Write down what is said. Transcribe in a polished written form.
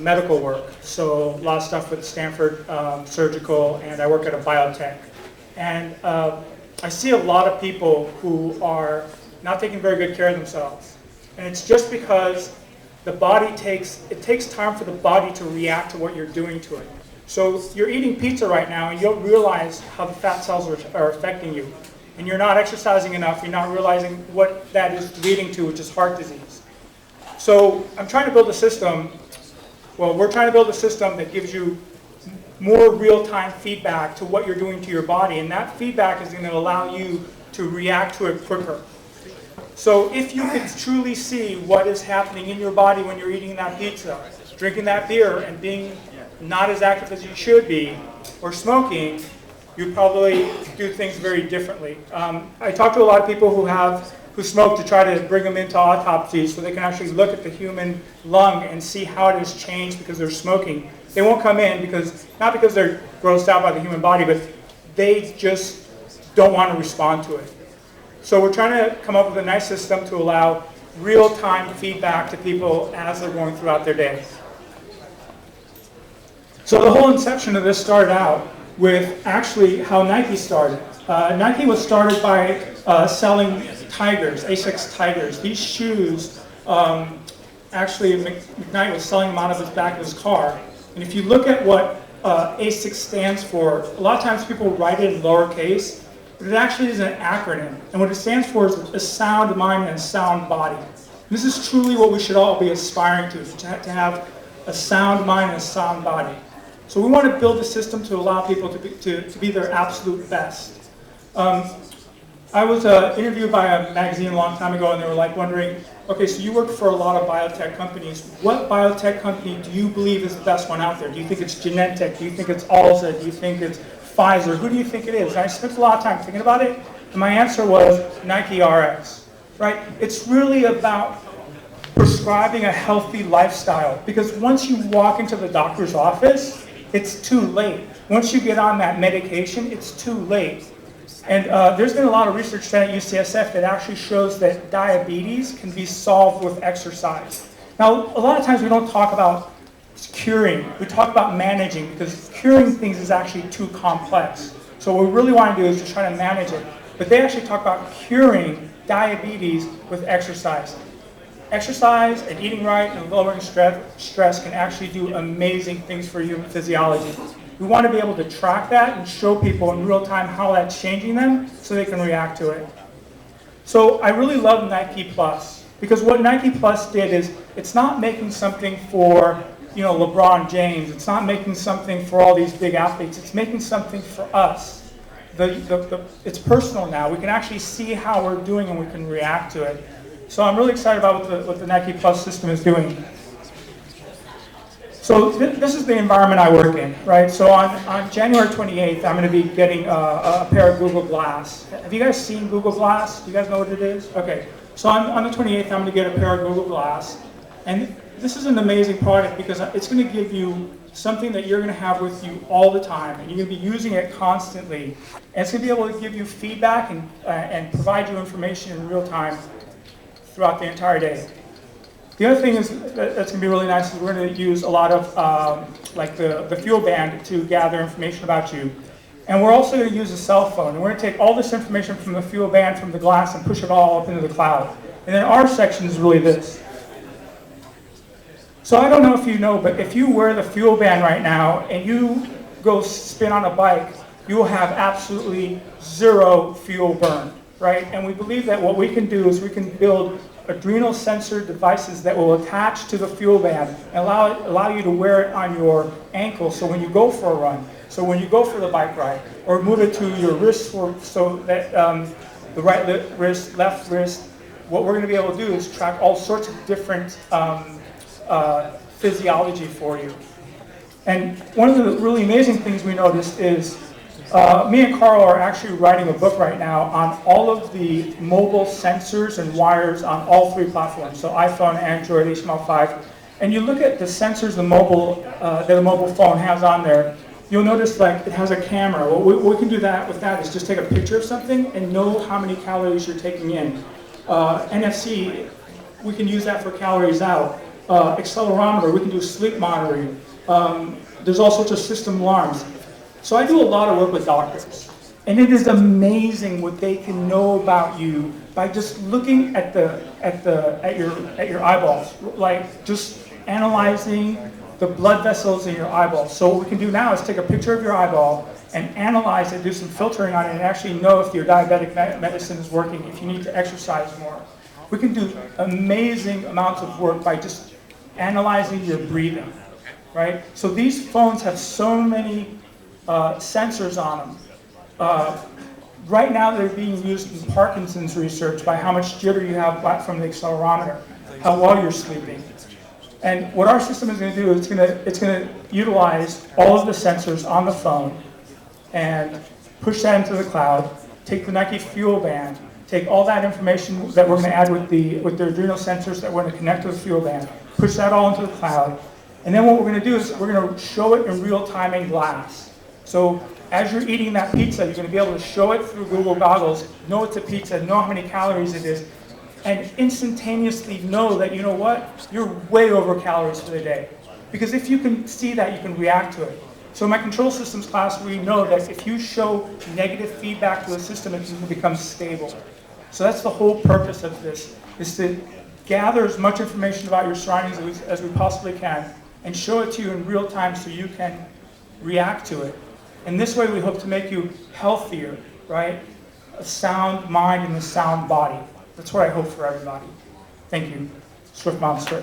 medical work. So a lot of stuff with Stanford Surgical, and I work at a biotech. And I see a lot of people who are not taking very good care of themselves. And it's just because the body it takes time for the body to react to what you're doing to it. So you're eating pizza right now, and you don't realize how the fat cells are affecting you. And you're not exercising enough, you're not realizing what that is leading to, which is heart disease. So I'm trying to build a system, well, we're trying to build a system that gives you more real-time feedback to what you're doing to your body, and that feedback is going to allow you to react to it quicker. So if you can truly see what is happening in your body when you're eating that pizza, drinking that beer, and being not as active as you should be, or smoking, you probably do things very differently. I talk to a lot of people who smoke to try to bring them into autopsies so they can actually look at the human lung and see how it has changed because they're smoking. They won't come in not because they're grossed out by the human body, but they just don't want to respond to it. So we're trying to come up with a nice system to allow real-time feedback to people as they're going throughout their day. So the whole inception of this started out with actually how Nike started. Nike was started by selling Tigers, Asics Tigers. These shoes, actually McKnight was selling them out of his back of his car. And if you look at what ASICS stands for, a lot of times people write it in lowercase, but it actually is an acronym. And what it stands for is a sound mind and a sound body. And this is truly what we should all be aspiring to have a sound mind and a sound body. So we want to build a system to allow people to be their absolute best. I was interviewed by a magazine a long time ago, and they were like wondering, okay, so you work for a lot of biotech companies. What biotech company do you believe is the best one out there? Do you think it's Genentech? Do you think it's Alza? Do you think it's Pfizer? Who do you think it is? And I spent a lot of time thinking about it, and my answer was Nike RX, right? It's really about prescribing a healthy lifestyle, because once you walk into the doctor's office, it's too late. Once you get on that medication, it's too late. And there's been a lot of research done at UCSF that actually shows that diabetes can be solved with exercise. Now, a lot of times we don't talk about curing, we talk about managing, because curing things is actually too complex. So what we really want to do is to try to manage it. But they actually talk about curing diabetes with exercise. Exercise and eating right and lowering stress can actually do amazing things for human physiology. We want to be able to track that and show people in real time how that's changing them so they can react to it. So I really love Nike Plus, because what Nike Plus did is it's not making something for LeBron James. It's not making something for all these big athletes. It's making something for us. It's personal now. We can actually see how we're doing and we can react to it. So I'm really excited about what the Nike Plus system is doing. So this is the environment I work in, right? So on January 28th, I'm going to be getting a pair of Google Glass. Have you guys seen Google Glass? Do you guys know what it is? Okay. So on the 28th, I'm going to get a pair of Google Glass. And this is an amazing product because it's going to give you something that you're going to have with you all the time. And you're going to be using it constantly. And it's going to be able to give you feedback and provide you information in real time throughout the entire day. The other thing that's going to be really nice is we're going to use a lot of like the fuel band to gather information about you. And we're also going to use a cell phone. And we're going to take all this information from the fuel band, from the glass, and push it all up into the cloud. And then our section is really this. So I don't know if you know, but if you wear the fuel band right now and you go spin on a bike, you will have absolutely zero fuel burn, right? And we believe that what we can do is we can build adrenal sensor devices that will attach to the fuel band and allow you to wear it on your ankle, so when you go for a run, so when you go for the bike ride, or move it to your wrist so that the right wrist, left wrist, what we're going to be able to do is track all sorts of different physiology for you. And one of the really amazing things we noticed is me and Carl are actually writing a book right now on all of the mobile sensors and wires on all three platforms, so iPhone, Android, HTML5. And you look at the sensors that a mobile phone has on there, you'll notice like it has a camera. What we can do with that is just take a picture of something and know how many calories you're taking in. NFC, we can use that for calories out. accelerometer. We can do sleep monitoring. There's all sorts of system alarms. So I do a lot of work with doctors. And it is amazing what they can know about you by just looking at your eyeballs, like just analyzing the blood vessels in your eyeballs. So what we can do now is take a picture of your eyeball and analyze it, do some filtering on it, and actually know if your diabetic medicine is working, if you need to exercise more. We can do amazing amounts of work by just analyzing your breathing, right? So these phones have so many sensors on them. Right now they're being used in Parkinson's research by how much jitter you have from the accelerometer, how well you're sleeping. And what our system is going to do is it's going to utilize all of the sensors on the phone and push that into the cloud, take the Nike Fuel Band, take all that information that we're going to add with the Adrenal sensors that we're going to connect to the Fuel Band, push that all into the cloud, and then what we're going to do is we're going to show it in real time in glass. So as you're eating that pizza, you're going to be able to show it through Google Goggles, know it's a pizza, know how many calories it is, and instantaneously know that, you know what, you're way over calories for the day. Because if you can see that, you can react to it. So in my control systems class, we know that if you show negative feedback to the system, it can become stable. So that's the whole purpose of this, is to gather as much information about your surroundings as we possibly can and show it to you in real time so you can react to it. And this way we hope to make you healthier, right? A sound mind and a sound body. That's what I hope for everybody. Thank you. Swift Monster.